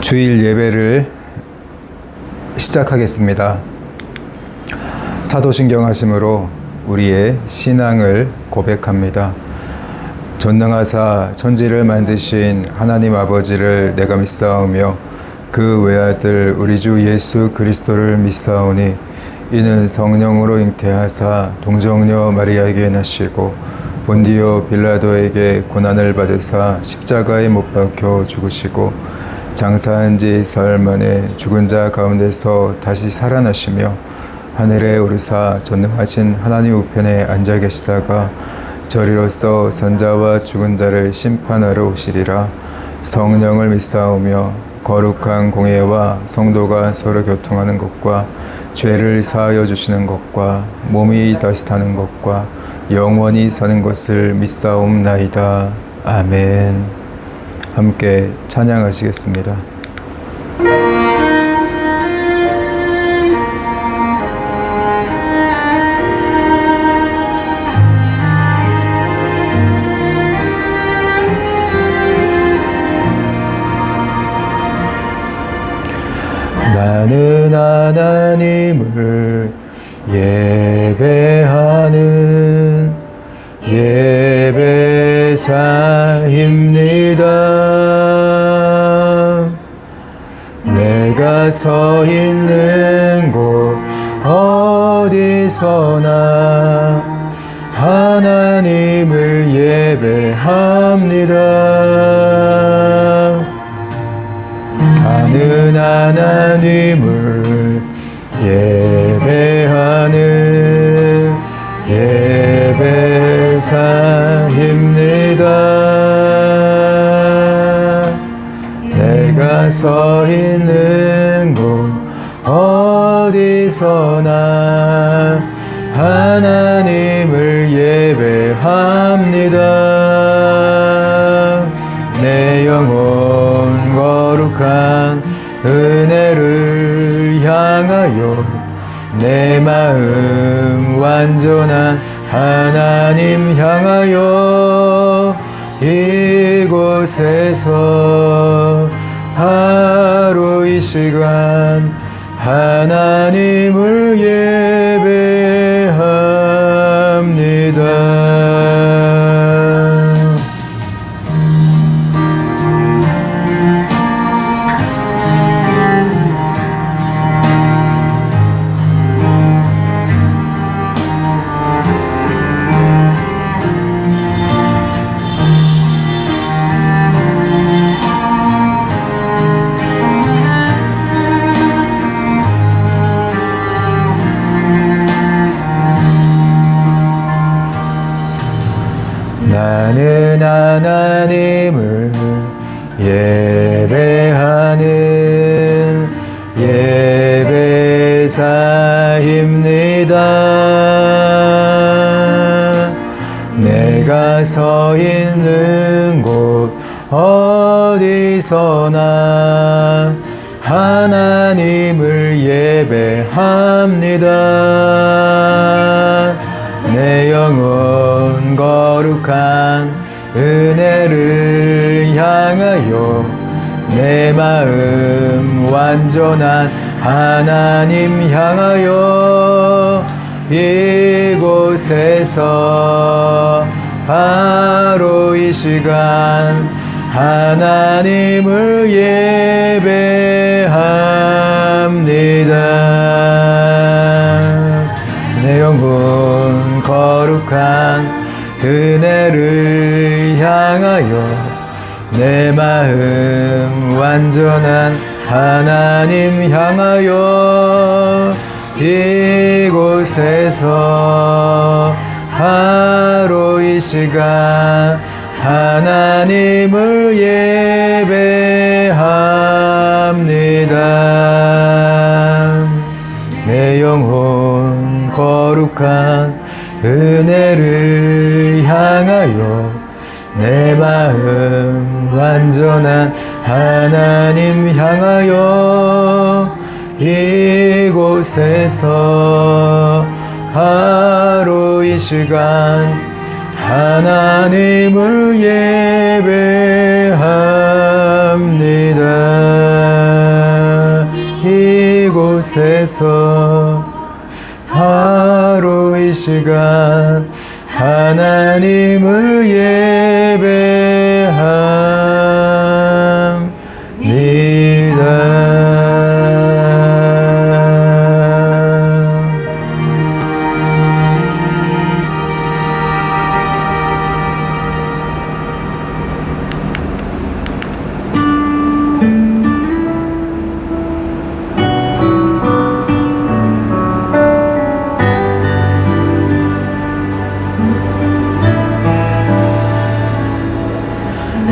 주일 예배를 시작하겠습니다. 사도신경하심으로 우리의 신앙을 고백합니다. 전능하사 천지를 만드신 하나님 아버지를 내가 믿사오며 그 외아들 우리 주 예수 그리스도를 믿사오니 이는 성령으로 잉태하사 동정녀 마리아에게 나시고 본디오 빌라도에게 고난을 받으사 십자가에 못 박혀 죽으시고 장사한 지 사흘 만에 죽은 자 가운데서 다시 살아나시며 하늘에 오르사 전능하신 하나님 우편에 앉아 계시다가 저리로서 산자와 죽은 자를 심판하러 오시리라. 성령을 믿사오며 거룩한 공예와 성도가 서로 교통하는 것과 죄를 사하여 주시는 것과 몸이 다시 사는 것과 영원히 사는 것을 믿사옵나이다. 아멘. 함께 찬양하시겠습니다. 나는 하나님을 예배하는 예배자입니다. 내가 서 있는 곳 어디서나 하나님을 예배합니다. 나는 하나님을 예배하는 예배자입니다. 내가 서 있는 곳 어디서나 하나님을 예배합니다. 내 영혼 거룩한 은혜를 향하여 내 마음 완전한 하나님 향하여 이곳에서 바로 이 시간 하나님을 예배합니다. 나는 하나님을 예배하는 예배자입니다. 내가 서 있는 곳 어디서나 하나님을 예배합니다. 내 영혼 거룩한 은혜를 향하여 내 마음 완전한 하나님 향하여 이곳에서 바로 이 시간 하나님을 예배합니다. 내 영혼 거룩한 은혜를 향하여 내 마음 완전한 하나님 향하여 이곳에서 바로 이 시간 하나님을 예배합니다. 내 영혼 거룩한 은혜를 향하여 내 마음 완전한 하나님 향하여 이곳에서 바로 이 시간 하나님을 예배합니다. 곳에서 하루 이 시간 하나님을 예배합니다.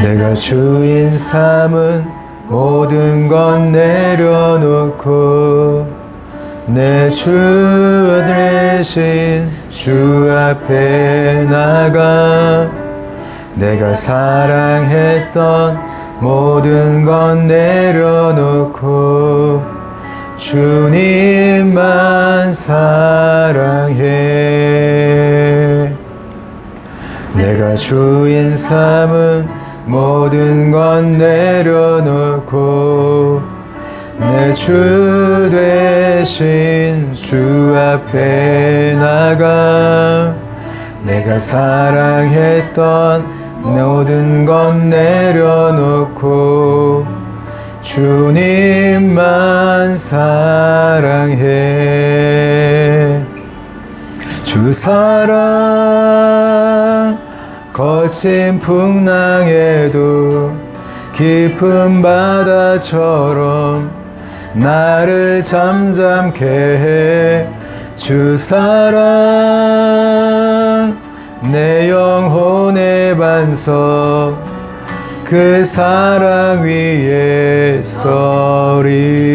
내가 주인 삼은 모든 건 내려놓고 내 주 대신 주 앞에 나가 내가 사랑했던 모든 건 내려놓고 주님만 사랑해. 내가 주인 삼은 모든 건 내려놓고 내 주 대신 주 앞에 나가 내가 사랑했던 모든 건 내려놓고 주님만 사랑해. 주 사랑 거친 풍랑에도 깊은 바다처럼 나를 잠잠케 해. 주 사랑 내 영혼의 반석 그 사랑 위에 서리.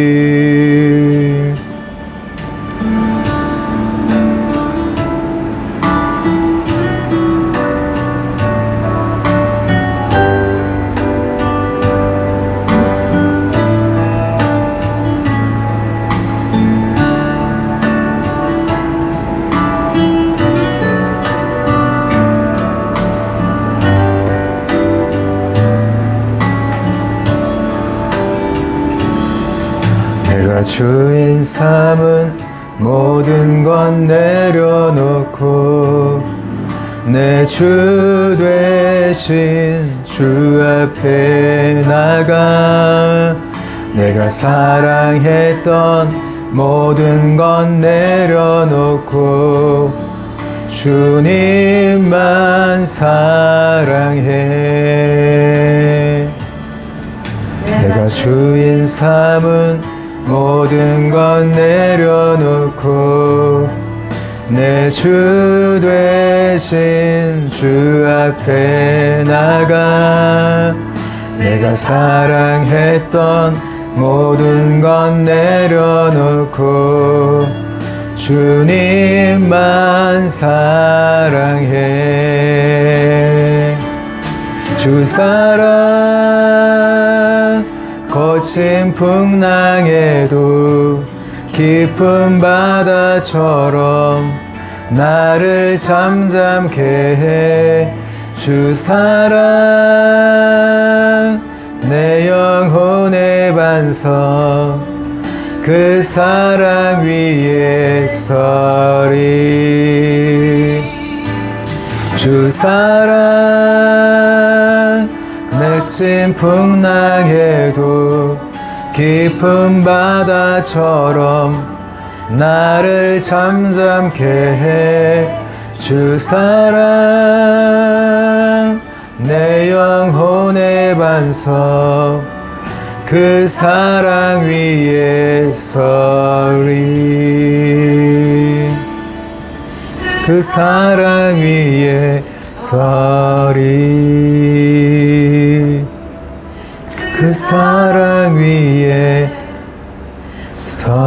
내가 주인 삼은 모든 건 내려놓고 내 주 대신 주 앞에 나가 내가 사랑했던 모든 건 내려놓고 주님만 사랑해. 내가 주인 삼은 모든 건 내려놓고 내 주 대신 주 앞에 나가 내가 사랑했던 모든 건 내려놓고 주님만 사랑해. 주 사랑 거친 풍랑에도 깊은 바다처럼 나를 잠잠케 해. 주 사랑 내 영혼의 반석 그 사랑 위에 서리. 주 사랑 내친 풍랑에도 깊은 바다처럼 나를 잠잠케 해. 주 사랑 내 영혼의 반석 그 사랑 위에 서리. 그 사랑 위에 서리. 그 사랑 위에 서리.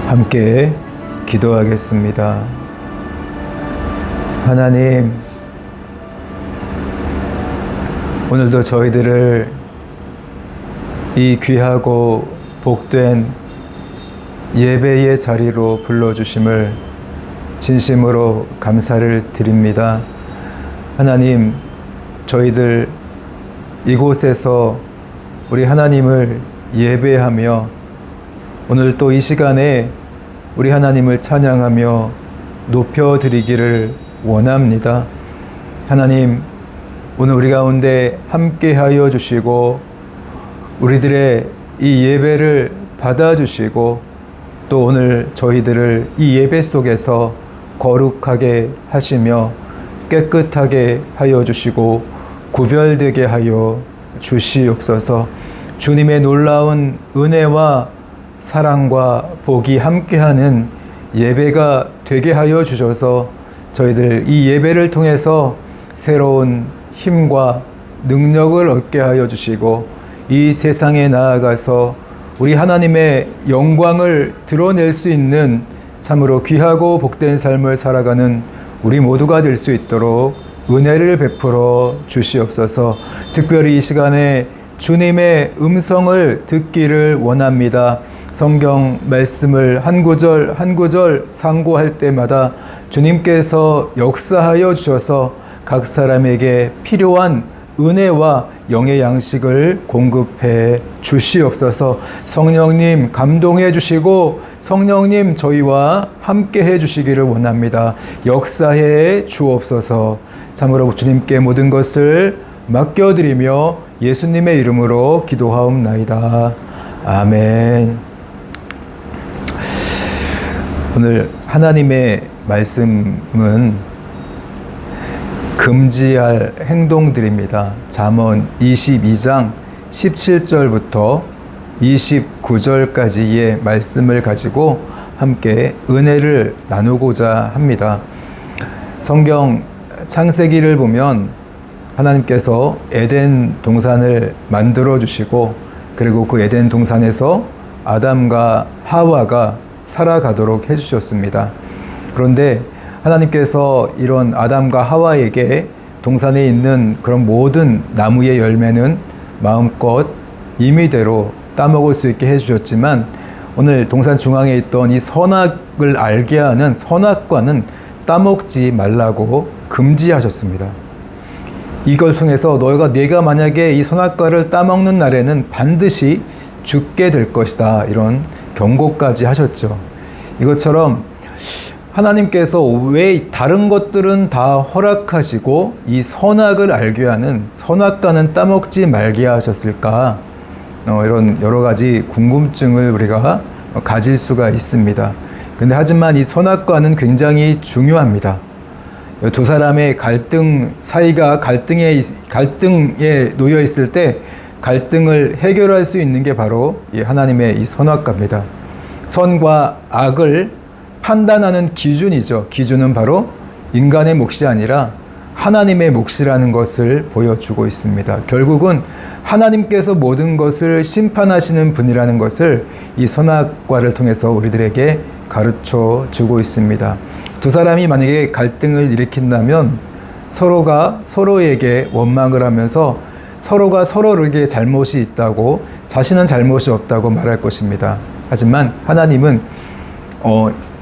함께 기도하겠습니다. 하나님, 오늘도 저희들을 이 귀하고 복된 예배의 자리로 불러주심을 진심으로 감사를 드립니다. 하나님, 저희들 이곳에서 우리 하나님을 예배하며 오늘 또 이 시간에 우리 하나님을 찬양하며 높여드리기를 원합니다. 하나님, 오늘 우리 가운데 함께하여 주시고 우리들의 이 예배를 받아주시고 또 오늘 저희들을 이 예배 속에서 거룩하게 하시며 깨끗하게 하여 주시고 구별되게 하여 주시옵소서. 주님의 놀라운 은혜와 사랑과 복이 함께하는 예배가 되게 하여 주셔서 저희들 이 예배를 통해서 새로운 힘과 능력을 얻게 하여 주시고 이 세상에 나아가서 우리 하나님의 영광을 드러낼 수 있는 참으로 귀하고 복된 삶을 살아가는 우리 모두가 될 수 있도록 은혜를 베풀어 주시옵소서. 특별히 이 시간에 주님의 음성을 듣기를 원합니다. 성경 말씀을 한 구절 한 구절 상고할 때마다 주님께서 역사하여 주셔서 각 사람에게 필요한 은혜와 영의 양식을 공급해 주시옵소서. 성령님 감동해 주시고 성령님 저희와 함께 해 주시기를 원합니다. 역사해 주옵소서. 참으로 주님께 모든 것을 맡겨드리며 예수님의 이름으로 기도하옵나이다. 아멘. 오늘 하나님의 말씀은 금지할 행동들입니다. 잠언 22장 17절부터 29절까지의 말씀을 가지고 함께 은혜를 나누고자 합니다. 성경 창세기를 보면 하나님께서 에덴 동산을 만들어 주시고 그리고 그 에덴 동산에서 아담과 하와가 살아가도록 해주셨습니다. 그런데 하나님께서 이런 아담과 하와에게 동산에 있는 그런 모든 나무의 열매는 마음껏 임의대로 따먹을 수 있게 해주셨지만 오늘 동산 중앙에 있던 이 선악을 알게 하는 선악과는 따먹지 말라고 금지하셨습니다. 이걸 통해서 내가 만약에 이 선악과를 따먹는 날에는 반드시 죽게 될 것이다, 이런 경고까지 하셨죠. 이것처럼 하나님께서 왜 다른 것들은 다 허락하시고 이 선악을 알게 하는 선악과는 따먹지 말게 하셨을까? 이런 여러 가지 궁금증을 우리가 가질 수가 있습니다. 근데 하지만 이 선악과는 굉장히 중요합니다. 두 사람의 사이가 갈등에 놓여 있을 때 갈등을 해결할 수 있는 게 바로 이 하나님의 이 선악과입니다. 선과 악을 판단하는 기준이죠. 기준은 바로 인간의 몫이 아니라 하나님의 몫이라는 것을 보여주고 있습니다. 결국은 하나님께서 모든 것을 심판하시는 분이라는 것을 이 선악과를 통해서 우리들에게 가르쳐 주고 있습니다. 두 사람이 만약에 갈등을 일으킨다면 서로가 서로에게 원망을 하면서 서로가 서로에게 잘못이 있다고, 자신은 잘못이 없다고 말할 것입니다. 하지만 하나님은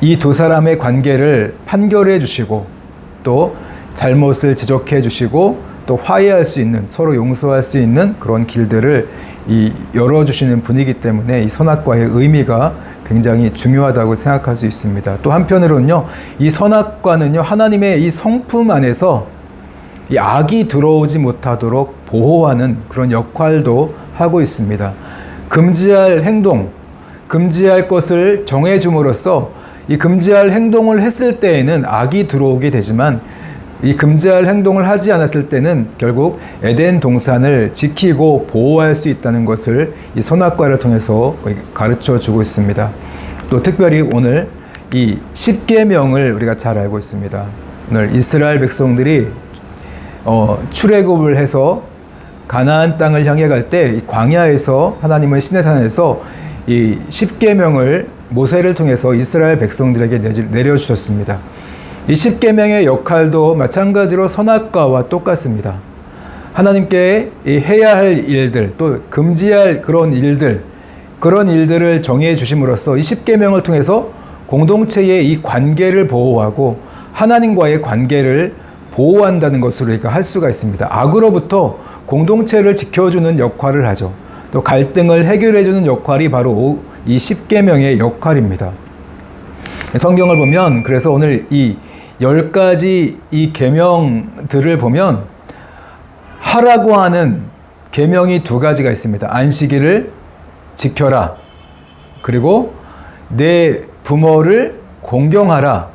이 두 사람의 관계를 판결해 주시고 또 잘못을 지적해 주시고 또 화해할 수 있는, 서로 용서할 수 있는 그런 길들을 열어주시는 분이기 때문에 이 선악과의 의미가 굉장히 중요하다고 생각할 수 있습니다. 또 한편으로는요, 이 선악과는요, 하나님의 이 성품 안에서 이 악이 들어오지 못하도록 보호하는 그런 역할도 하고 있습니다. 금지할 행동, 금지할 것을 정해줌으로써 이 금지할 행동을 했을 때에는 악이 들어오게 되지만 이 금지할 행동을 하지 않았을 때는 결국 에덴 동산을 지키고 보호할 수 있다는 것을 이 선악과를 통해서 가르쳐 주고 있습니다. 또 특별히 오늘 이 십계명을 우리가 잘 알고 있습니다. 오늘 이스라엘 백성들이 출애굽을 해서 가나안 땅을 향해 갈 때 광야에서 하나님은 시내산에서 이 십계명을 모세를 통해서 이스라엘 백성들에게 내려주셨습니다. 이 십계명의 역할도 마찬가지로 선악과와 똑같습니다. 하나님께 해야 할 일들, 또 금지할 그런 일들, 그런 일들을 정해 주심으로써 이 십계명을 통해서 공동체의 이 관계를 보호하고 하나님과의 관계를 보호한다는 것으로 우리가 할 수가 있습니다. 악으로부터 공동체를 지켜주는 역할을 하죠. 또 갈등을 해결해주는 역할이 바로 이 십계명의 역할입니다. 성경을 보면 그래서 오늘 이 10가지 이 계명들을 보면 하라고 하는 계명이 2가지가 있습니다. 안식일을 지켜라. 그리고 내 부모를 공경하라.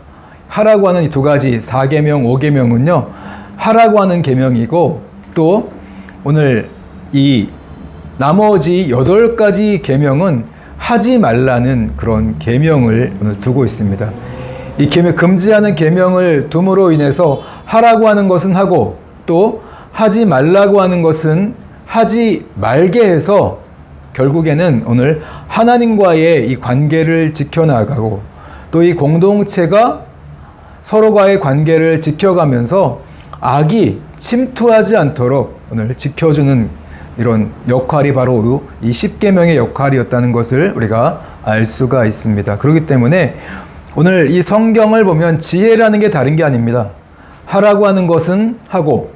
하라고 하는 이 2가지 4계명, 5계명은요. 하라고 하는 계명이고 또 오늘 이 나머지 8가지 계명은 하지 말라는 그런 계명을 오늘 두고 있습니다. 이 계명, 금지하는 계명을 둠으로 인해서 하라고 하는 것은 하고 또 하지 말라고 하는 것은 하지 말게 해서 결국에는 오늘 하나님과의 이 관계를 지켜나가고 또 이 공동체가 서로과의 관계를 지켜가면서 악이 침투하지 않도록 오늘 지켜주는 이런 역할이 바로 이 십계명의 역할이었다는 것을 우리가 알 수가 있습니다. 그렇기 때문에 오늘 이 성경을 보면 지혜라는 게 다른 게 아닙니다. 하라고 하는 것은 하고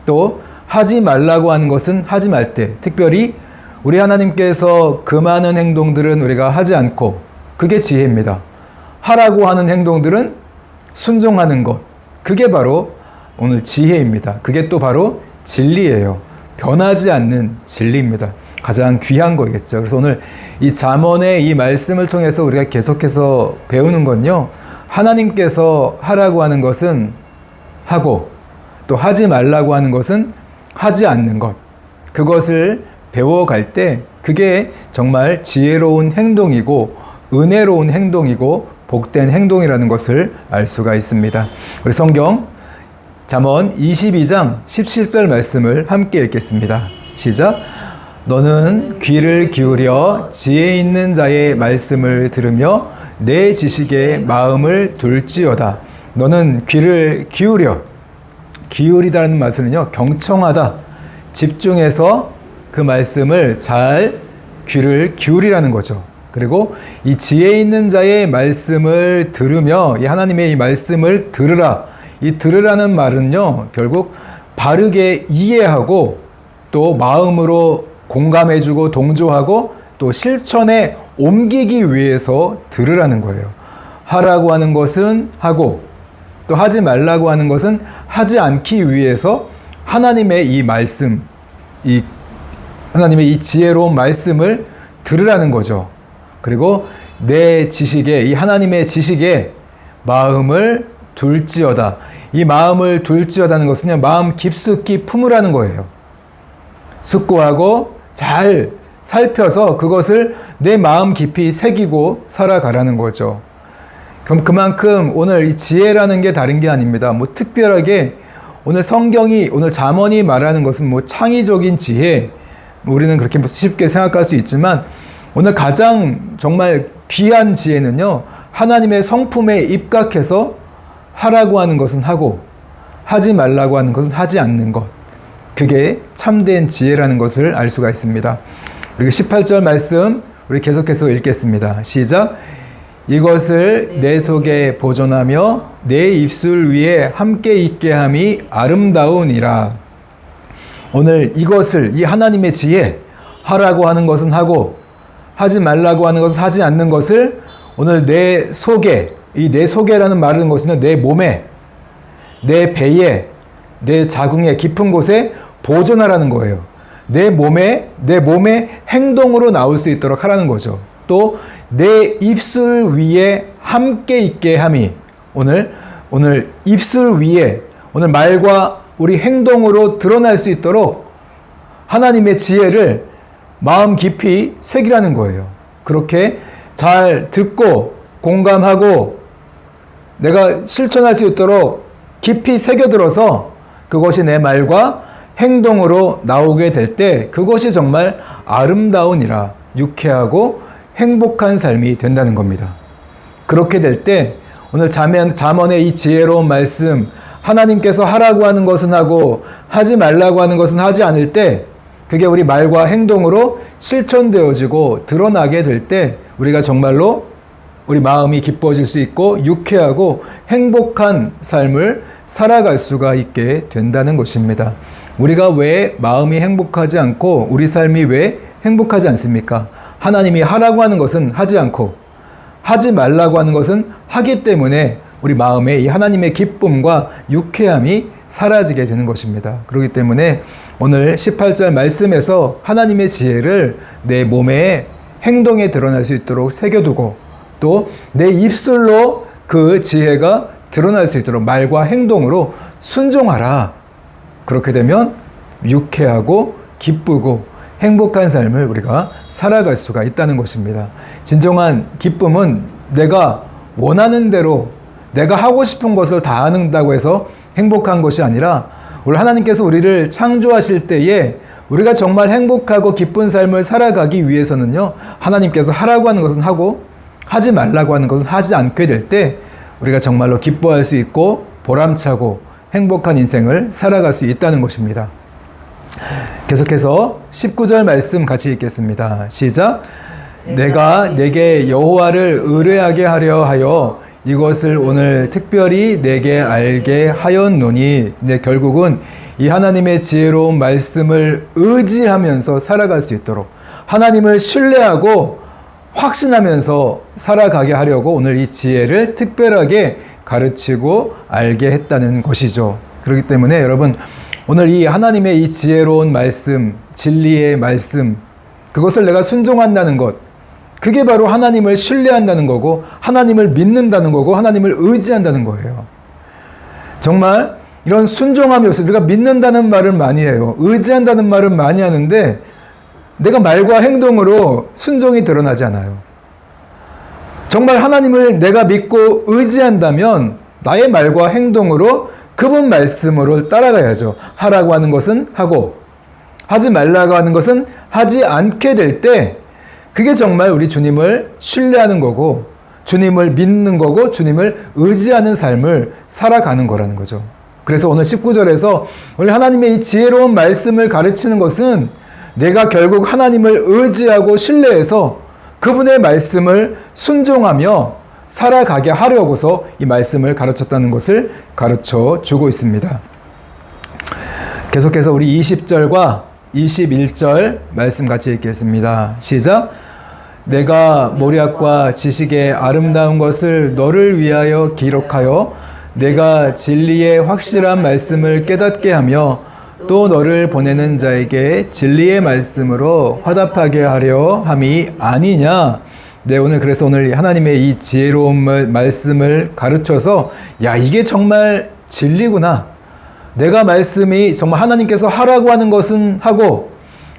또 하지 말라고 하는 것은 하지 말 때, 특별히 우리 하나님께서 금하는 행동들은 우리가 하지 않고 그게 지혜입니다. 하라고 하는 행동들은 순종하는 것, 그게 바로 오늘 지혜입니다. 그게 또 바로 진리예요. 변하지 않는 진리입니다. 가장 귀한 거겠죠. 그래서 오늘 이 잠언의 이 말씀을 통해서 우리가 계속해서 배우는 건요, 하나님께서 하라고 하는 것은 하고 또 하지 말라고 하는 것은 하지 않는 것, 그것을 배워갈 때 그게 정말 지혜로운 행동이고 은혜로운 행동이고 복된 행동이라는 것을 알 수가 있습니다. 우리 성경 잠언 22장 17절 말씀을 함께 읽겠습니다. 시작. 너는 귀를 기울여 지혜 있는 자의 말씀을 들으며 내 지식에 마음을 둘지어다. 너는 귀를 기울여. 기울이다는 말은요, 경청하다. 집중해서 그 말씀을 잘 귀를 기울이라는 거죠. 그리고 이 지혜 있는 자의 말씀을 들으며 이 하나님의 이 말씀을 들으라. 이 들으라는 말은요, 결국 바르게 이해하고 또 마음으로 공감해주고 동조하고 또 실천에 옮기기 위해서 들으라는 거예요. 하라고 하는 것은 하고 또 하지 말라고 하는 것은 하지 않기 위해서 하나님의 이 말씀, 이 하나님의 이 지혜로운 말씀을 들으라는 거죠. 그리고 내 지식에, 이 하나님의 지식에 마음을 둘지어다. 이 마음을 둘지어다는 것은요, 마음 깊숙이 품으라는 거예요. 숙고하고 잘 살펴서 그것을 내 마음 깊이 새기고 살아가라는 거죠. 그럼 그만큼 오늘 이 지혜라는 게 다른 게 아닙니다. 뭐 특별하게 오늘 성경이, 오늘 잠언이 말하는 것은 뭐 창의적인 지혜, 우리는 그렇게 쉽게 생각할 수 있지만 오늘 가장 정말 귀한 지혜는요, 하나님의 성품에 입각해서 하라고 하는 것은 하고 하지 말라고 하는 것은 하지 않는 것, 그게 참된 지혜라는 것을 알 수가 있습니다. 그리고 18절 말씀 우리 계속해서 읽겠습니다. 시작. 이것을 내 속에 보존하며 내 입술 위에 함께 있게 함이 아름다우니라. 오늘 이것을, 이 하나님의 지혜, 하라고 하는 것은 하고 하지 말라고 하는 것은 하지 않는 것을 오늘 내 속에, 이 내 속에라는 말은 것은 내 몸에, 내 배에, 내 자궁의 깊은 곳에 보존하라는 거예요. 내 몸에 행동으로 나올 수 있도록 하라는 거죠. 또 내 입술 위에 함께 있게 함이, 오늘 입술 위에, 오늘 말과 우리 행동으로 드러날 수 있도록 하나님의 지혜를 마음 깊이 새기라는 거예요. 그렇게 잘 듣고 공감하고 내가 실천할 수 있도록 깊이 새겨들어서 그것이 내 말과 행동으로 나오게 될 때 그것이 정말 아름다우니라, 유쾌하고 행복한 삶이 된다는 겁니다. 그렇게 될 때 오늘 잠언의 이 지혜로운 말씀, 하나님께서 하라고 하는 것은 하고 하지 말라고 하는 것은 하지 않을 때 그게 우리 말과 행동으로 실천되어지고 드러나게 될 때 우리가 정말로 우리 마음이 기뻐질 수 있고 유쾌하고 행복한 삶을 살아갈 수가 있게 된다는 것입니다. 우리가 왜 마음이 행복하지 않고 우리 삶이 왜 행복하지 않습니까? 하나님이 하라고 하는 것은 하지 않고 하지 말라고 하는 것은 하기 때문에 우리 마음에 이 하나님의 기쁨과 유쾌함이 사라지게 되는 것입니다. 그렇기 때문에 오늘 18절 말씀에서 하나님의 지혜를 내 몸에 행동에 드러날 수 있도록 새겨두고 또 내 입술로 그 지혜가 드러날 수 있도록 말과 행동으로 순종하라. 그렇게 되면 유쾌하고 기쁘고 행복한 삶을 우리가 살아갈 수가 있다는 것입니다. 진정한 기쁨은 내가 원하는 대로 내가 하고 싶은 것을 다 한다고 해서 행복한 것이 아니라 우리 하나님께서 우리를 창조하실 때에 우리가 정말 행복하고 기쁜 삶을 살아가기 위해서는요, 하나님께서 하라고 하는 것은 하고 하지 말라고 하는 것은 하지 않게 될 때 우리가 정말로 기뻐할 수 있고 보람차고 행복한 인생을 살아갈 수 있다는 것입니다. 계속해서 19절 말씀 같이 읽겠습니다. 시작. 내가 내게 여호와를 의뢰하게 하려 하여 이것을 오늘 특별히 내게 알게 하였노니. 네, 결국은 이 하나님의 지혜로운 말씀을 의지하면서 살아갈 수 있도록 하나님을 신뢰하고 확신하면서 살아가게 하려고 오늘 이 지혜를 특별하게 가르치고 알게 했다는 것이죠. 그렇기 때문에 여러분, 오늘 이 하나님의 이 지혜로운 말씀, 진리의 말씀, 그것을 내가 순종한다는 것, 그게 바로 하나님을 신뢰한다는 거고 하나님을 믿는다는 거고 하나님을 의지한다는 거예요. 정말 이런 순종함이 없어요. 우리가 믿는다는 말을 많이 해요. 의지한다는 말은 많이 하는데 내가 말과 행동으로 순종이 드러나지 않아요. 정말 하나님을 내가 믿고 의지한다면 나의 말과 행동으로 그분 말씀으로 따라가야죠. 하라고 하는 것은 하고 하지 말라고 하는 것은 하지 않게 될 때 그게 정말 우리 주님을 신뢰하는 거고 주님을 믿는 거고 주님을 의지하는 삶을 살아가는 거라는 거죠. 그래서 오늘 19절에서 오늘 하나님의 이 지혜로운 말씀을 가르치는 것은 내가 결국 하나님을 의지하고 신뢰해서 그분의 말씀을 순종하며 살아가게 하려고서 이 말씀을 가르쳤다는 것을 가르쳐 주고 있습니다. 계속해서 우리 20절과 21절 말씀 같이 읽겠습니다. 시작. 내가 모략과 지식의 아름다운 것을 너를 위하여 기록하여 내가 진리의 확실한 말씀을 깨닫게 하며 또 너를 보내는 자에게 진리의 말씀으로 화답하게 하려 함이 아니냐. 네, 그래서 오늘 하나님의 이 지혜로운 말씀을 가르쳐서 야, 이게 정말 진리구나. 내가 말씀이 정말 하나님께서 하라고 하는 것은 하고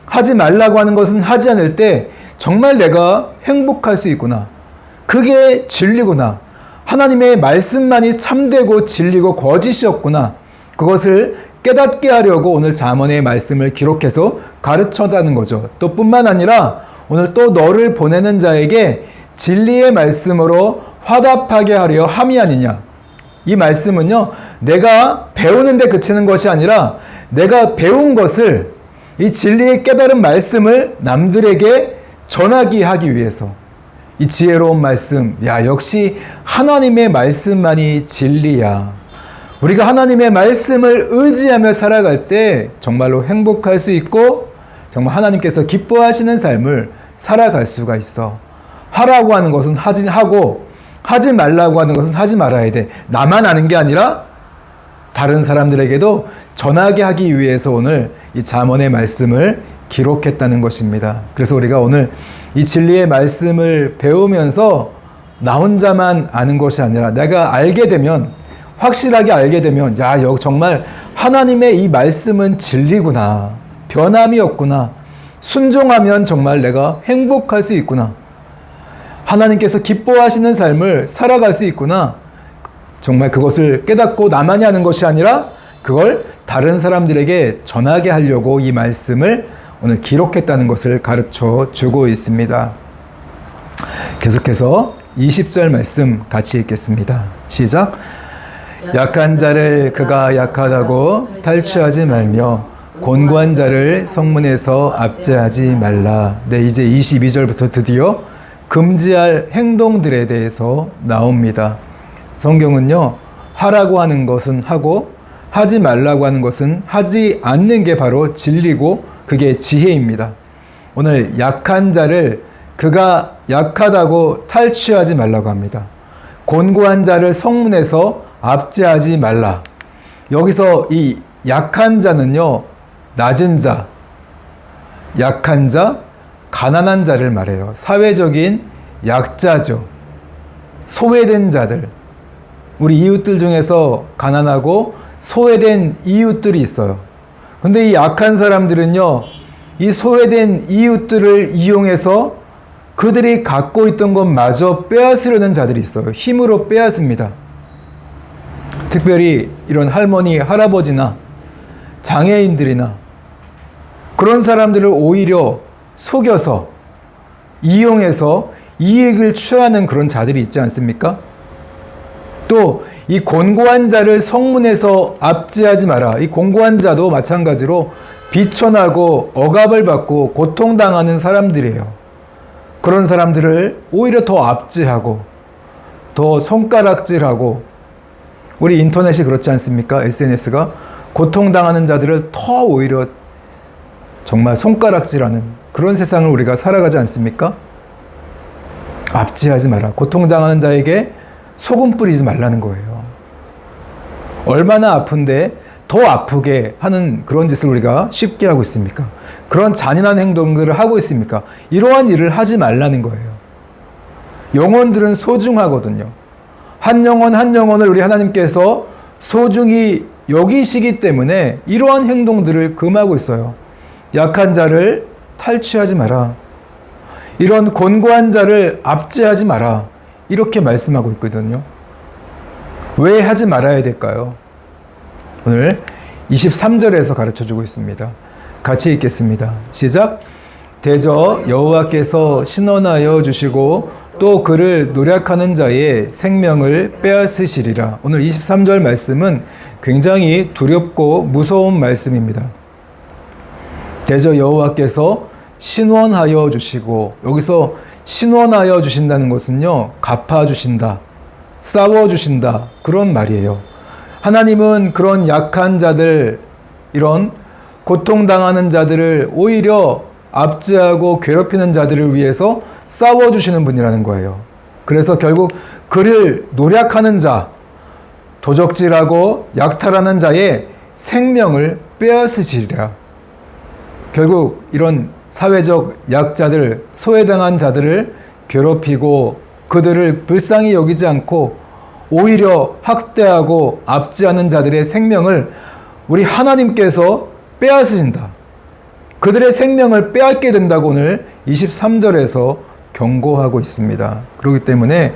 하지 말라고 하는 것은 하지 않을 때 정말 내가 행복할 수 있구나. 그게 진리구나. 하나님의 말씀만이 참되고 진리고 거짓이었구나. 그것을 깨닫게 하려고 오늘 잠언의 말씀을 기록해서 가르쳐다는 거죠. 또 뿐만 아니라 오늘 또 너를 보내는 자에게 진리의 말씀으로 화답하게 하려 함이 아니냐. 이 말씀은요, 내가 배우는데 그치는 것이 아니라 내가 배운 것을 이 진리의 깨달은 말씀을 남들에게 전하게 하기 위해서 이 지혜로운 말씀, 야, 역시 하나님의 말씀만이 진리야. 우리가 하나님의 말씀을 의지하며 살아갈 때 정말로 행복할 수 있고 정말 하나님께서 기뻐하시는 삶을 살아갈 수가 있어. 하라고 하는 것은 하고 하지 말라고 하는 것은 하지 말아야 돼. 나만 아는 게 아니라 다른 사람들에게도 전하게 하기 위해서 오늘 이 잠언의 말씀을 기록했다는 것입니다. 그래서 우리가 오늘 이 진리의 말씀을 배우면서 나 혼자만 아는 것이 아니라 내가 알게 되면, 확실하게 알게 되면, 야, 정말 하나님의 이 말씀은 진리구나. 변함이 없구나. 순종하면 정말 내가 행복할 수 있구나. 하나님께서 기뻐하시는 삶을 살아갈 수 있구나. 정말 그것을 깨닫고 나만이 하는 것이 아니라 그걸 다른 사람들에게 전하게 하려고 이 말씀을 오늘 기록했다는 것을 가르쳐 주고 있습니다. 계속해서 20절 말씀 같이 읽겠습니다. 시작. 약한 자를 그가 약하다고 탈취하지 말며 곤고한 자를 성문에서 압제하지 말라. 네, 이제 22절부터 드디어 금지할 행동들에 대해서 나옵니다. 성경은요, 하라고 하는 것은 하고 하지 말라고 하는 것은 하지 않는 게 바로 진리고 그게 지혜입니다. 오늘 약한 자를 그가 약하다고 탈취하지 말라고 합니다. 곤고한 자를 성문에서 압제하지 말라. 여기서 이 약한 자는요, 낮은 자, 약한 자, 가난한 자를 말해요. 사회적인 약자죠. 소외된 자들. 우리 이웃들 중에서 가난하고 소외된 이웃들이 있어요. 근데 이 약한 사람들은요, 이 소외된 이웃들을 이용해서 그들이 갖고 있던 것마저 빼앗으려는 자들이 있어요. 힘으로 빼앗습니다. 특별히 이런 할머니, 할아버지나 장애인들이나 그런 사람들을 오히려 속여서 이용해서 이익을 취하는 그런 자들이 있지 않습니까? 또 이 곤고한 자를 성문에서 압제하지 마라. 이 곤고한 자도 마찬가지로 비천하고 억압을 받고 고통당하는 사람들이에요. 그런 사람들을 오히려 더 압제하고 더 손가락질하고, 우리 인터넷이 그렇지 않습니까? SNS가 고통당하는 자들을 더 오히려 정말 손가락질하는 그런 세상을 우리가 살아가지 않습니까? 압제하지 마라. 고통당하는 자에게 소금 뿌리지 말라는 거예요. 얼마나 아픈데 더 아프게 하는 그런 짓을 우리가 쉽게 하고 있습니까? 그런 잔인한 행동들을 하고 있습니까? 이러한 일을 하지 말라는 거예요. 영혼들은 소중하거든요. 한 영혼 한 영혼을 우리 하나님께서 소중히 여기시기 때문에 이러한 행동들을 금하고 있어요. 약한 자를 탈취하지 마라. 이런 곤고한 자를 압제하지 마라. 이렇게 말씀하고 있거든요. 왜 하지 말아야 될까요? 오늘 23절에서 가르쳐주고 있습니다. 같이 읽겠습니다. 시작. 대저 여호와께서 신원하여 주시고 또 그를 노력하는 자의 생명을 빼앗으시리라. 오늘 23절 말씀은 굉장히 두렵고 무서운 말씀입니다. 대저 여호와께서 신원하여 주시고, 여기서 신원하여 주신다는 것은요, 갚아주신다, 싸워주신다, 그런 말이에요. 하나님은 그런 약한 자들, 이런 고통당하는 자들을 오히려 압제하고 괴롭히는 자들을 위해서 싸워주시는 분이라는 거예요. 그래서 결국 그를 노력하는 자, 도적질하고 약탈하는 자의 생명을 빼앗으시리라. 결국 이런 사회적 약자들, 소외당한 자들을 괴롭히고 그들을 불쌍히 여기지 않고 오히려 학대하고 압제하는 자들의 생명을 우리 하나님께서 빼앗으신다. 그들의 생명을 빼앗게 된다고 오늘 23절에서 경고하고 있습니다. 그렇기 때문에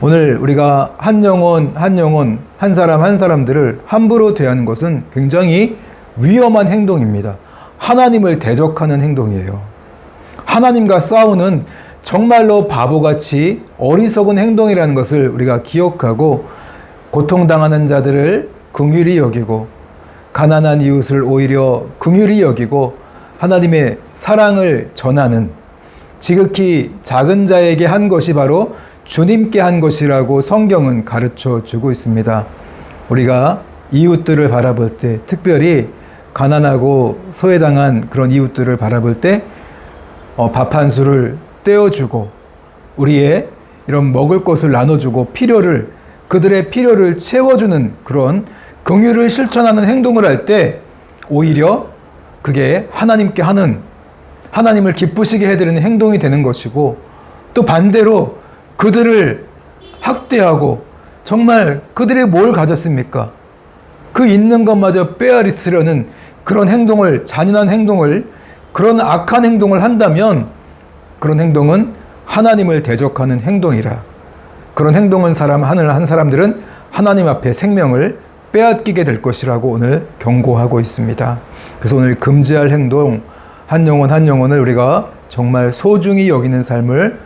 오늘 우리가 한 영혼, 한 영혼, 한 사람, 한 사람들을 함부로 대하는 것은 굉장히 위험한 행동입니다. 하나님을 대적하는 행동이에요. 하나님과 싸우는 정말로 바보같이 어리석은 행동이라는 것을 우리가 기억하고, 고통당하는 자들을 긍휼히 여기고 가난한 이웃을 오히려 긍휼히 여기고 하나님의 사랑을 전하는, 지극히 작은 자에게 한 것이 바로 주님께 한 것이라고 성경은 가르쳐 주고 있습니다. 우리가 이웃들을 바라볼 때, 특별히 가난하고 소외당한 그런 이웃들을 바라볼 때 밥 한 술을 떼어주고 우리의 이런 먹을 것을 나눠주고 그들의 필요를 채워주는 그런 긍휼을 실천하는 행동을 할 때 오히려 그게 하나님께 하는, 하나님을 기쁘시게 해드리는 행동이 되는 것이고, 또 반대로 그들을 학대하고 정말 그들이 뭘 가졌습니까? 그 있는 것마저 빼앗으려는 그런 행동을, 잔인한 행동을, 그런 악한 행동을 한다면 그런 행동은 하나님을 대적하는 행동이라. 그런 행동을 한 사람들은 하나님 앞에 생명을 빼앗기게 될 것이라고 오늘 경고하고 있습니다. 그래서 오늘 금지할 행동, 한 영혼 한 영혼을 우리가 정말 소중히 여기는 삶을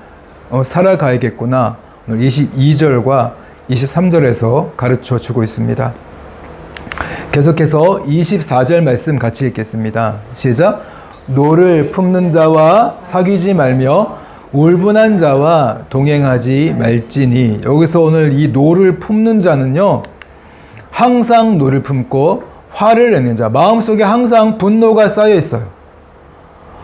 살아가야겠구나. 오늘 22절과 23절에서 가르쳐 주고 있습니다. 계속해서 24절 말씀 같이 읽겠습니다. 시작. 노를 품는 자와 사귀지 말며 울분한 자와 동행하지 말지니. 여기서 오늘 이 노를 품는 자는요, 항상 노를 품고 화를 내는 자, 마음속에 항상 분노가 쌓여 있어요.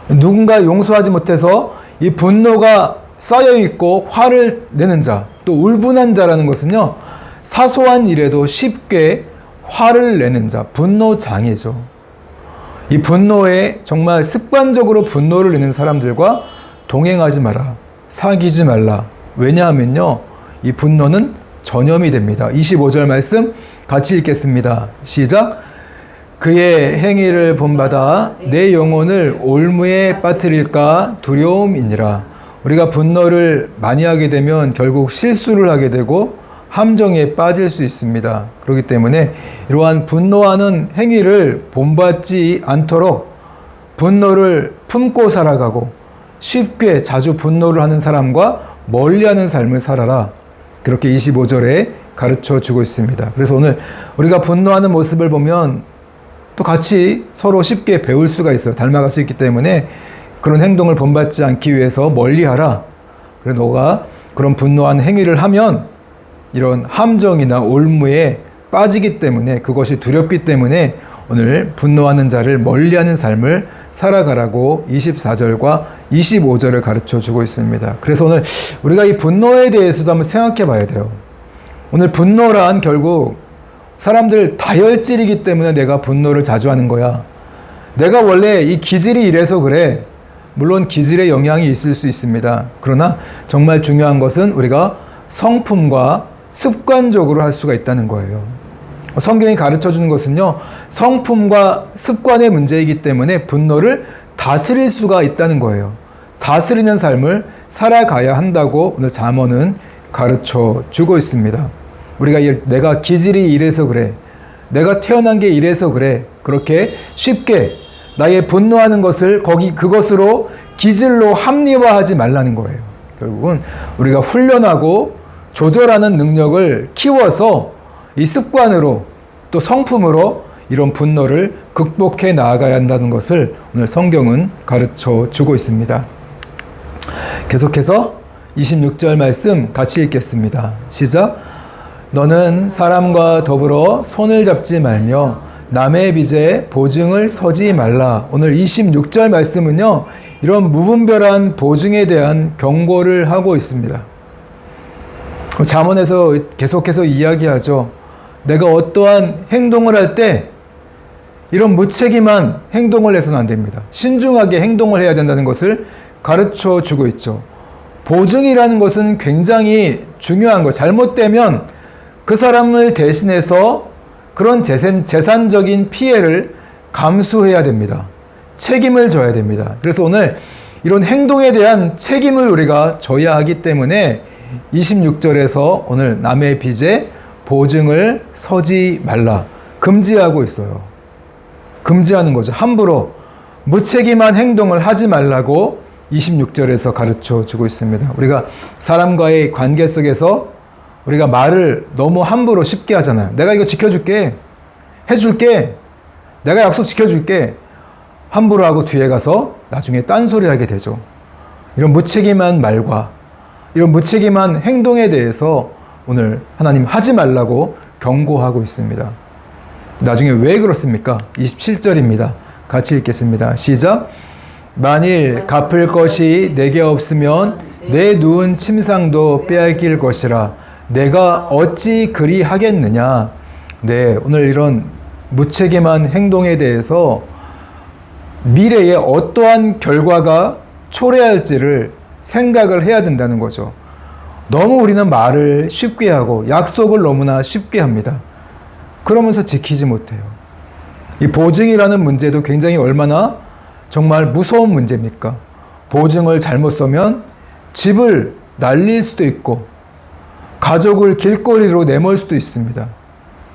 누군가 용서하지 못해서 이 분노가 쌓여 있고 화를 내는 자, 또 울분한 자라는 것은요, 사소한 일에도 쉽게 화를 내는 자, 분노장애죠. 이 분노에 정말 습관적으로 분노를 내는 사람들과 동행하지 마라, 사귀지 말라. 왜냐하면요, 이 분노는 전염이 됩니다. 25절 말씀 같이 읽겠습니다. 시작. 그의 행위를 본받아 내 영혼을 올무에 빠뜨릴까 두려움이니라. 우리가 분노를 많이 하게 되면 결국 실수를 하게 되고 함정에 빠질 수 있습니다. 그렇기 때문에 이러한 분노하는 행위를 본받지 않도록 분노를 품고 살아가고 쉽게 자주 분노를 하는 사람과 멀리하는 삶을 살아라. 그렇게 25절에 가르쳐 주고 있습니다. 그래서 오늘 우리가 분노하는 모습을 보면 또 같이 서로 쉽게 배울 수가 있어요. 닮아갈 수 있기 때문에 그런 행동을 본받지 않기 위해서 멀리하라. 그래 너가 그런 분노한 행위를 하면 이런 함정이나 올무에 빠지기 때문에, 그것이 두렵기 때문에 오늘 분노하는 자를 멀리하는 삶을 살아가라고 24절과 25절을 가르쳐 주고 있습니다. 그래서 오늘 우리가 이 분노에 대해서도 한번 생각해 봐야 돼요. 오늘 분노란 결국 사람들 다혈질이기 때문에 내가 분노를 자주 하는 거야. 내가 원래 이 기질이 이래서 그래. 물론 기질의 영향이 있을 수 있습니다. 그러나 정말 중요한 것은 우리가 성품과 습관적으로 할 수가 있다는 거예요. 성경이 가르쳐 주는 것은요, 성품과 습관의 문제이기 때문에 분노를 다스릴 수가 있다는 거예요. 다스리는 삶을 살아가야 한다고 오늘 잠언은 가르쳐 주고 있습니다. 우리가 내가 기질이 이래서 그래, 내가 태어난 게 이래서 그래, 그렇게 쉽게 나의 분노하는 것을 그것으로 기질로 합리화하지 말라는 거예요. 결국은 우리가 훈련하고 조절하는 능력을 키워서 이 습관으로 또 성품으로 이런 분노를 극복해 나아가야 한다는 것을 오늘 성경은 가르쳐 주고 있습니다. 계속해서 26절 말씀 같이 읽겠습니다. 시작. 너는 사람과 더불어 손을 잡지 말며 남의 빚에 보증을 서지 말라. 오늘 26절 말씀은요, 이런 무분별한 보증에 대한 경고를 하고 있습니다. 잠언에서 계속해서 이야기하죠. 내가 어떠한 행동을 할 때 이런 무책임한 행동을 해서는 안 됩니다. 신중하게 행동을 해야 된다는 것을 가르쳐 주고 있죠. 보증이라는 것은 굉장히 중요한 거. 잘못되면 그 사람을 대신해서 그런 재산적인 피해를 감수해야 됩니다. 책임을 져야 됩니다. 그래서 오늘 이런 행동에 대한 책임을 우리가 져야 하기 때문에 26절에서 오늘 남의 빚에 보증을 서지 말라. 금지하고 있어요. 금지하는 거죠. 함부로 무책임한 행동을 하지 말라고 26절에서 가르쳐 주고 있습니다. 우리가 사람과의 관계 속에서 우리가 말을 너무 함부로 쉽게 하잖아요. 내가 이거 지켜줄게. 해줄게. 내가 약속 지켜줄게. 함부로 하고 뒤에 가서 나중에 딴소리 하게 되죠. 이런 무책임한 말과 이런 무책임한 행동에 대해서 오늘 하나님 하지 말라고 경고하고 있습니다. 나중에 왜 그렇습니까? 27절입니다. 같이 읽겠습니다. 시작. 만일 갚을 것이 내게 없으면 내 누운 침상도 빼앗길 것이라. 내가 어찌 그리 하겠느냐. 네, 오늘 이런 무책임한 행동에 대해서 미래에 어떠한 결과가 초래할지를 생각을 해야 된다는 거죠. 너무 우리는 말을 쉽게 하고 약속을 너무나 쉽게 합니다. 그러면서 지키지 못해요. 이 보증이라는 문제도 굉장히 얼마나 정말 무서운 문제입니까? 보증을 잘못 써면 집을 날릴 수도 있고 가족을 길거리로 내몰 수도 있습니다.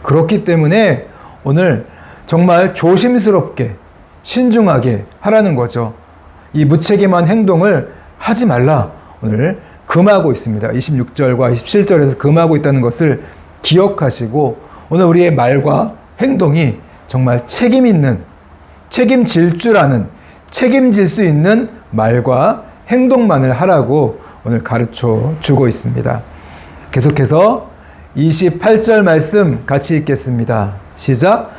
그렇기 때문에 오늘 정말 조심스럽게 신중하게 하라는 거죠. 이 무책임한 행동을 하지 말라. 오늘 금하고 있습니다. 26절과 27절에서 금하고 있다는 것을 기억하시고 오늘 우리의 말과 행동이 정말 책임 있는, 책임질 줄 아는, 책임질 수 있는 말과 행동만을 하라고 오늘 가르쳐 주고 있습니다. 계속해서 28절 말씀 같이 읽겠습니다. 시작.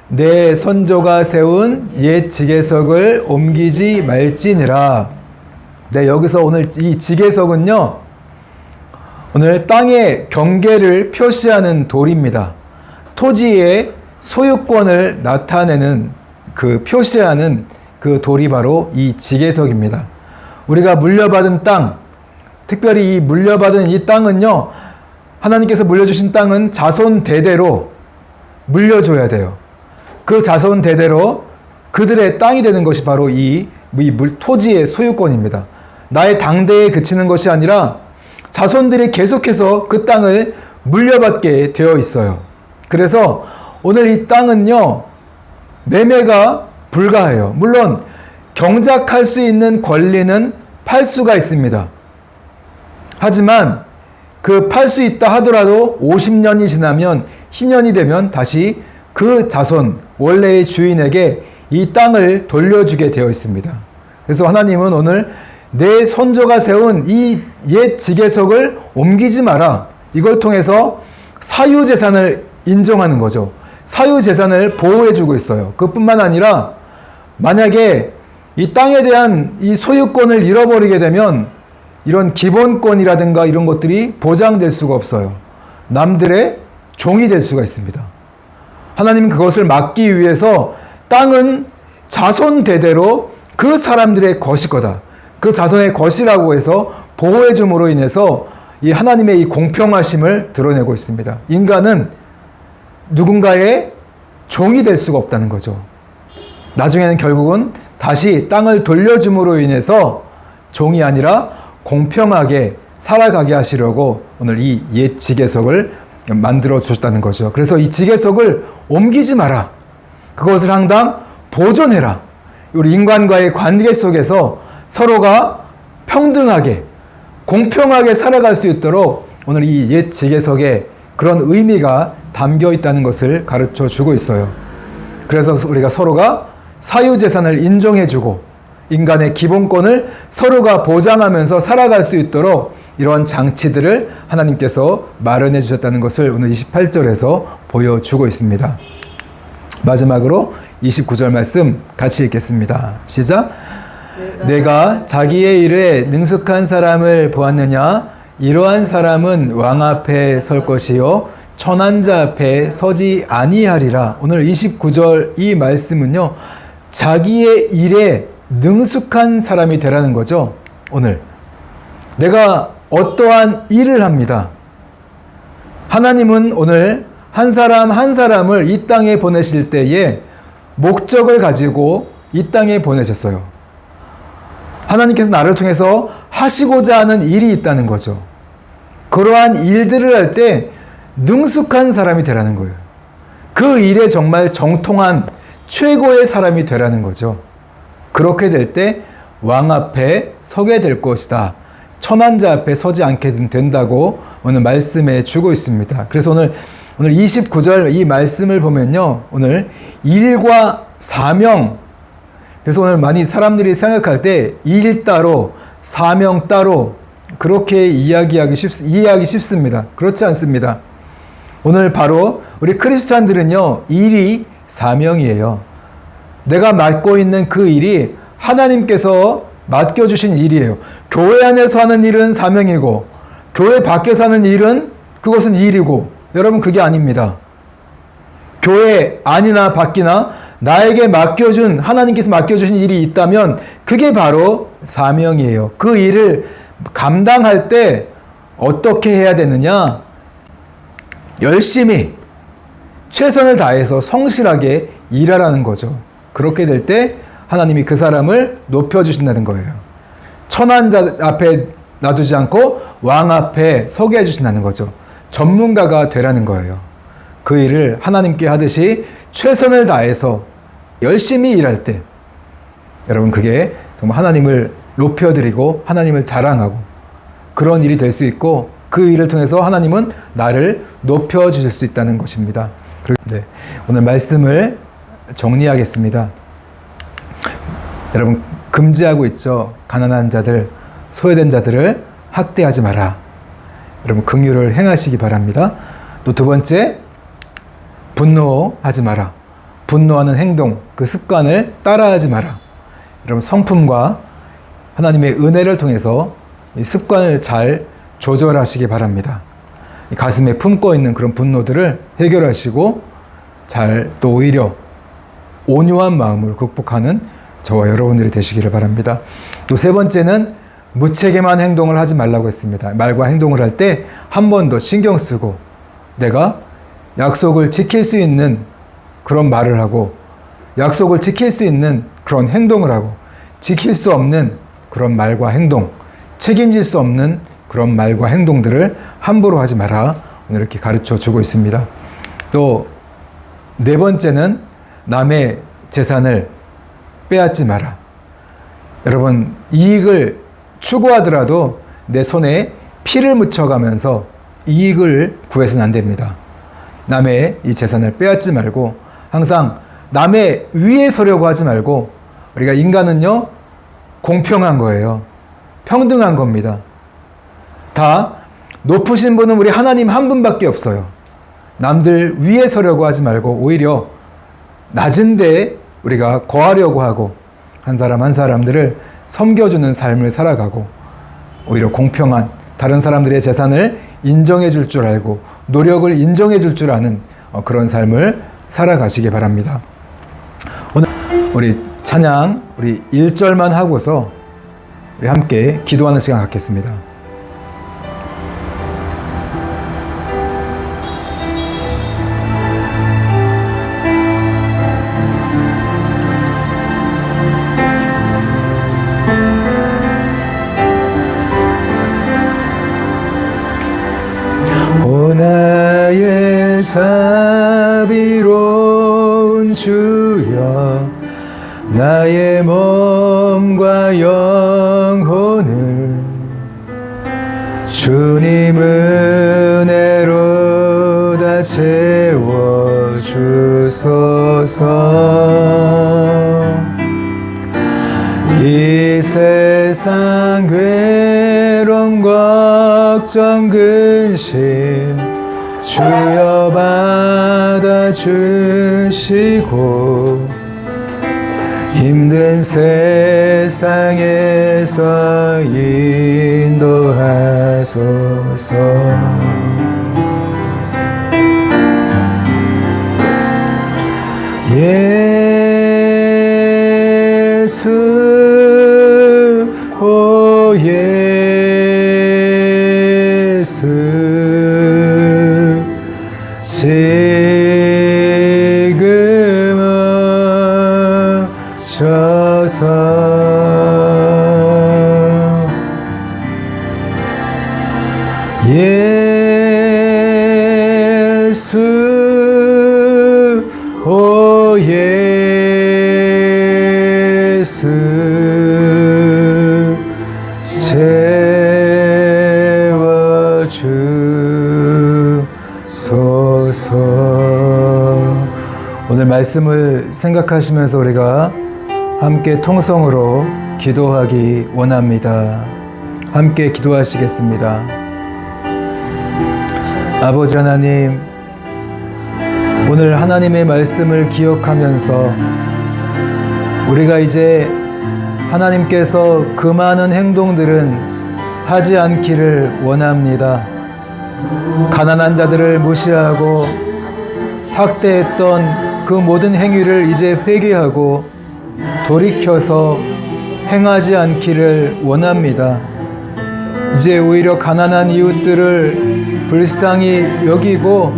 내 선조가 세운 옛 지계석을 옮기지 말지니라. 네, 여기서 오늘 이 지계석은요, 오늘 땅의 경계를 표시하는 돌입니다. 토지의 소유권을 나타내는 표시하는 그 돌이 바로 이 지계석입니다. 우리가 물려받은 땅, 특별히 이 물려받은 이 땅은요, 하나님께서 물려주신 땅은 자손 대대로 물려줘야 돼요. 그 자손 대대로 그들의 땅이 되는 것이 바로 이 토지의 소유권입니다. 나의 당대에 그치는 것이 아니라 자손들이 계속해서 그 땅을 물려받게 되어 있어요. 그래서 오늘 이 땅은요, 매매가 불가해요. 물론 경작할 수 있는 권리는 팔 수가 있습니다. 하지만 그 팔 수 있다 하더라도 50년이 지나면 희년이 되면 다시 그 자손, 원래의 주인에게 이 땅을 돌려주게 되어 있습니다. 그래서 하나님은 오늘 내 선조가 세운 이 옛 지계석을 옮기지 마라. 이걸 통해서 사유재산을 인정하는 거죠. 사유재산을 보호해주고 있어요. 그뿐만 아니라 만약에 이 땅에 대한 이 소유권을 잃어버리게 되면 이런 기본권이라든가 이런 것들이 보장될 수가 없어요. 남들의 종이 될 수가 있습니다. 하나님은 그것을 막기 위해서 땅은 자손 대대로 그 사람들의 것일 거다. 그 자손의 것이라고 해서 보호해 줌으로 인해서 이 하나님의 이 공평하심을 드러내고 있습니다. 인간은 누군가의 종이 될 수가 없다는 거죠. 나중에는 결국은 다시 땅을 돌려줌으로 인해서 종이 아니라 공평하게 살아가게 하시려고 오늘 이 옛 지계석을 만들어 주셨다는 거죠. 그래서 이 지계석을 옮기지 마라. 그것을 항상 보존해라. 우리 인간과의 관계 속에서 서로가 평등하게, 공평하게 살아갈 수 있도록 오늘 이 옛 지계석에 그런 의미가 담겨 있다는 것을 가르쳐 주고 있어요. 그래서 우리가 서로가 사유재산을 인정해주고 인간의 기본권을 서로가 보장하면서 살아갈 수 있도록 이러한 장치들을 하나님께서 마련해 주셨다는 것을 오늘 28절에서 보여주고 있습니다. 마지막으로 29절 말씀 같이 읽겠습니다. 시작. 내가 자기의 일에 능숙한 사람을 보았느냐? 이러한 사람은 왕 앞에 설 것이요 천한 자 앞에 서지 아니하리라. 오늘 29절 이 말씀은요, 자기의 일에 능숙한 사람이 되라는 거죠. 오늘 내가 어떠한 일을 합니다. 하나님은 오늘 한 사람 한 사람을 이 땅에 보내실 때에 목적을 가지고 이 땅에 보내셨어요. 하나님께서 나를 통해서 하시고자 하는 일이 있다는 거죠. 그러한 일들을 할 때 능숙한 사람이 되라는 거예요. 그 일에 정말 정통한 최고의 사람이 되라는 거죠. 그렇게 될 때 왕 앞에 서게 될 것이다. 천한 자 앞에 서지 않게 된다고 오늘 말씀해 주고 있습니다. 그래서 오늘 29절 이 말씀을 보면요, 오늘 일과 사명, 그래서 오늘 많이 사람들이 생각할 때 일 따로 사명 따로 그렇게 이해하기 쉽습니다. 그렇지 않습니다. 오늘 바로 우리 크리스찬들은요, 일이 사명이에요. 내가 맡고 있는 그 일이 하나님께서 맡겨주신 일이에요. 교회 안에서 하는 일은 사명이고 교회 밖에서 하는 일은 그것은 일이고, 여러분 그게 아닙니다. 교회 안이나 밖이나 나에게 맡겨준, 하나님께서 맡겨주신 일이 있다면 그게 바로 사명이에요. 그 일을 감당할 때 어떻게 해야 되느냐? 열심히 최선을 다해서 성실하게 일하라는 거죠. 그렇게 될 때 하나님이 그 사람을 높여주신다는 거예요. 천한 자 앞에 놔두지 않고 왕 앞에 서게 해주신다는 거죠. 전문가가 되라는 거예요. 그 일을 하나님께 하듯이 최선을 다해서 열심히 일할 때 여러분 그게 정말 하나님을 높여드리고 하나님을 자랑하고 그런 일이 될 수 있고, 그 일을 통해서 하나님은 나를 높여주실 수 있다는 것입니다. 네, 오늘 말씀을 정리하겠습니다. 여러분, 금지하고 있죠. 가난한 자들, 소외된 자들을 학대하지 마라. 여러분, 긍휼을 행하시기 바랍니다. 또 두 번째, 분노하지 마라. 분노하는 행동, 그 습관을 따라하지 마라. 여러분, 성품과 하나님의 은혜를 통해서 이 습관을 잘 조절하시기 바랍니다. 가슴에 품고 있는 그런 분노들을 해결하시고 잘 또 오히려 온유한 마음으로 극복하는 저와 여러분들이 되시기를 바랍니다. 또 세 번째는 무책임한 행동을 하지 말라고 했습니다. 말과 행동을 할 때 한 번 더 신경 쓰고 내가 약속을 지킬 수 있는 그런 말을 하고 약속을 지킬 수 있는 그런 행동을 하고 지킬 수 없는 그런 말과 행동, 책임질 수 없는 그런 말과 행동들을 함부로 하지 마라. 오늘 이렇게 가르쳐 주고 있습니다. 또 네 번째는 남의 재산을 빼앗지 마라. 여러분, 이익을 추구하더라도 내 손에 피를 묻혀가면서 이익을 구해서는 안 됩니다. 남의 이 재산을 빼앗지 말고 항상 남의 위에 서려고 하지 말고 우리가 인간은요, 공평한 거예요. 평등한 겁니다. 다 높으신 분은 우리 하나님 한 분밖에 없어요. 남들 위에 서려고 하지 말고 오히려 낮은데 우리가 거하려고 하고 한 사람 한 사람들을 섬겨주는 삶을 살아가고 오히려 공평한 다른 사람들의 재산을 인정해 줄 줄 알고 노력을 인정해 줄 줄 아는 그런 삶을 살아가시기 바랍니다. 오늘 우리 찬양 우리 1절만 하고서 우리 함께 기도하는 시간 갖겠습니다. 오 나의 자비로운 주여 나의 몸과 영혼을 주님 은혜로 다 채워주소서. 이 세상 괴로움 걱정 근심 주여 받아주시고 힘든 세상에서 인도하소서. 예수 오 예수 지금 오셔서 예수 오 예수 채워주소서. 오늘 말씀을 생각하시면서 우리가 함께 통성으로 기도하기 원합니다. 함께 기도하시겠습니다. 아버지 하나님, 오늘 하나님의 말씀을 기억하면서 우리가 이제 하나님께서 그 많은 행동들은 하지 않기를 원합니다. 가난한 자들을 무시하고 학대했던 그 모든 행위를 이제 회개하고 돌이켜서 행하지 않기를 원합니다. 이제 오히려 가난한 이웃들을 불쌍히 여기고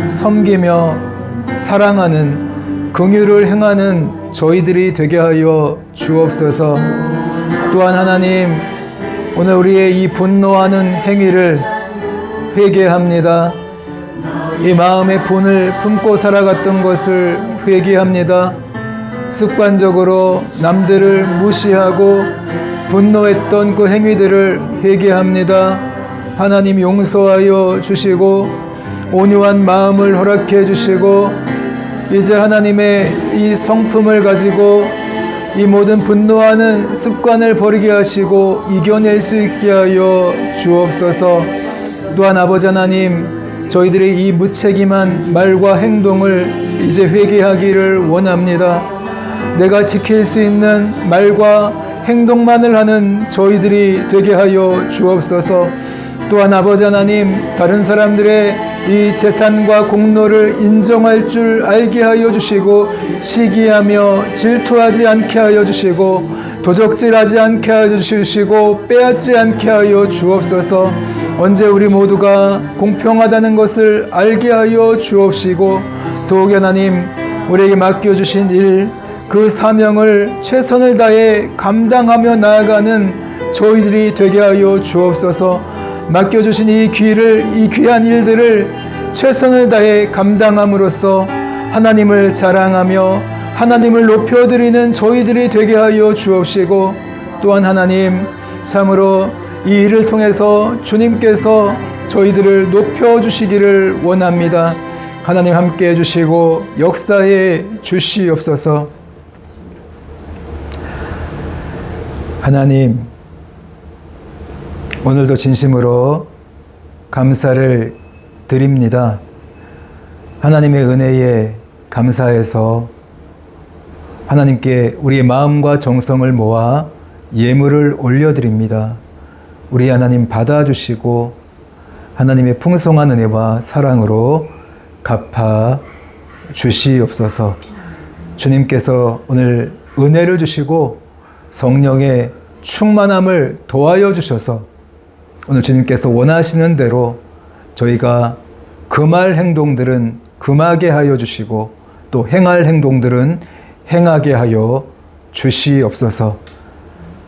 섬기며 사랑하는 긍휼을 행하는 저희들이 되게 하여 주옵소서. 또한 하나님, 오늘 우리의 이 분노하는 행위를 회개합니다. 이 마음의 분을 품고 살아갔던 것을 회개합니다. 습관적으로 남들을 무시하고 분노했던 그 행위들을 회개합니다. 하나님 용서하여 주시고 온유한 마음을 허락해 주시고 이제 하나님의 이 성품을 가지고 이 모든 분노하는 습관을 버리게 하시고 이겨낼 수 있게 하여 주옵소서. 또한 아버지 하나님, 저희들의 이 무책임한 말과 행동을 이제 회개하기를 원합니다. 내가 지킬 수 있는 말과 행동만을 하는 저희들이 되게 하여 주옵소서. 또한 아버지 하나님, 다른 사람들의 이 재산과 공로를 인정할 줄 알게 하여 주시고 시기하며 질투하지 않게 하여 주시고 도적질하지 않게 하여 주시고 빼앗지 않게 하여 주옵소서. 언제 우리 모두가 공평하다는 것을 알게 하여 주옵시고 더욱 하나님, 우리에게 맡겨주신 일, 그 사명을 최선을 다해 감당하며 나아가는 저희들이 되게 하여 주옵소서. 맡겨주신 이 귀한 일들을 최선을 다해 감당함으로써 하나님을 자랑하며 하나님을 높여드리는 저희들이 되게 하여 주옵시고 또한 하나님, 참으로 이 일을 통해서 주님께서 저희들을 높여주시기를 원합니다. 하나님 함께 해주시고 역사해 주시옵소서. 하나님, 오늘도 진심으로 감사를 드립니다. 하나님의 은혜에 감사해서 하나님께 우리의 마음과 정성을 모아 예물을 올려드립니다. 우리 하나님 받아주시고 하나님의 풍성한 은혜와 사랑으로 갚아 주시옵소서. 주님께서 오늘 은혜를 주시고 성령의 충만함을 도하여 주셔서 오늘 주님께서 원하시는 대로 저희가 금할 행동들은 금하게 하여 주시고 또 행할 행동들은 행하게 하여 주시옵소서.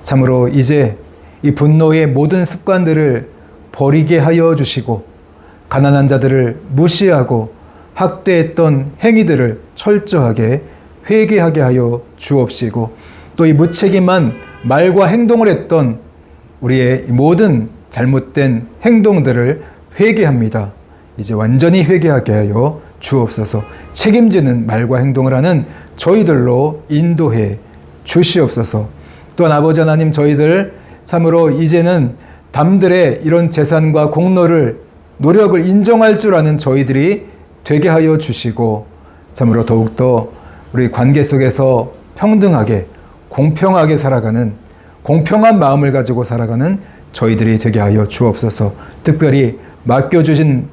참으로 이제 이 분노의 모든 습관들을 버리게 하여 주시고 가난한 자들을 무시하고 학대했던 행위들을 철저하게 회개하게 하여 주옵시고 또 이 무책임한 말과 행동을 했던 우리의 모든 잘못된 행동들을 회개합니다. 이제 완전히 회개하게 하여 주옵소서. 책임지는 말과 행동을 하는 저희들로 인도해 주시옵소서. 또한 아버지 하나님, 저희들 참으로 이제는 남들의 이런 재산과 공로를 노력을 인정할 줄 아는 저희들이 되게 하여 주시고 참으로 더욱더 우리 관계 속에서 평등하게 공평하게 살아가는 공평한 마음을 가지고 살아가는 저희들이 되게 하여 주옵소서. 특별히 맡겨주신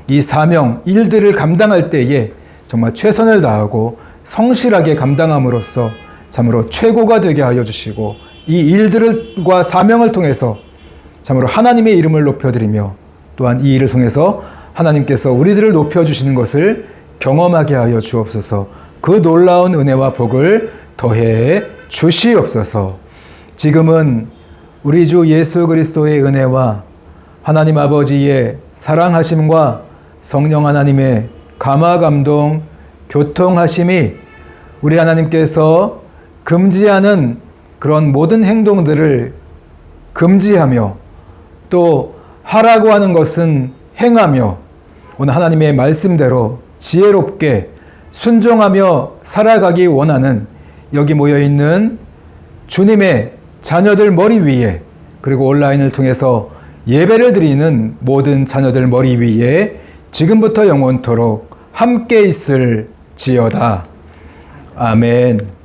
이 사명, 일들을 감당할 때에 정말 최선을 다하고 성실하게 감당함으로써 참으로 최고가 되게 하여 주시고 이 일들과 사명을 통해서 참으로 하나님의 이름을 높여드리며 또한 이 일을 통해서 하나님께서 우리들을 높여주시는 것을 경험하게 하여 주옵소서. 그 놀라운 은혜와 복을 더해 주시옵소서. 지금은 우리 주 예수 그리스도의 은혜와 하나님 아버지의 사랑하심과 성령 하나님의 감화 감동 교통하심이 우리 하나님께서 금지하는 그런 모든 행동들을 금지하며 또 하라고 하는 것은 행하며 오늘 하나님의 말씀대로 지혜롭게 순종하며 살아가기 원하는 여기 모여있는 주님의 자녀들 머리 위에 그리고 온라인을 통해서 예배를 드리는 모든 자녀들 머리 위에 지금부터 영원토록 함께 있을지어다. 아멘.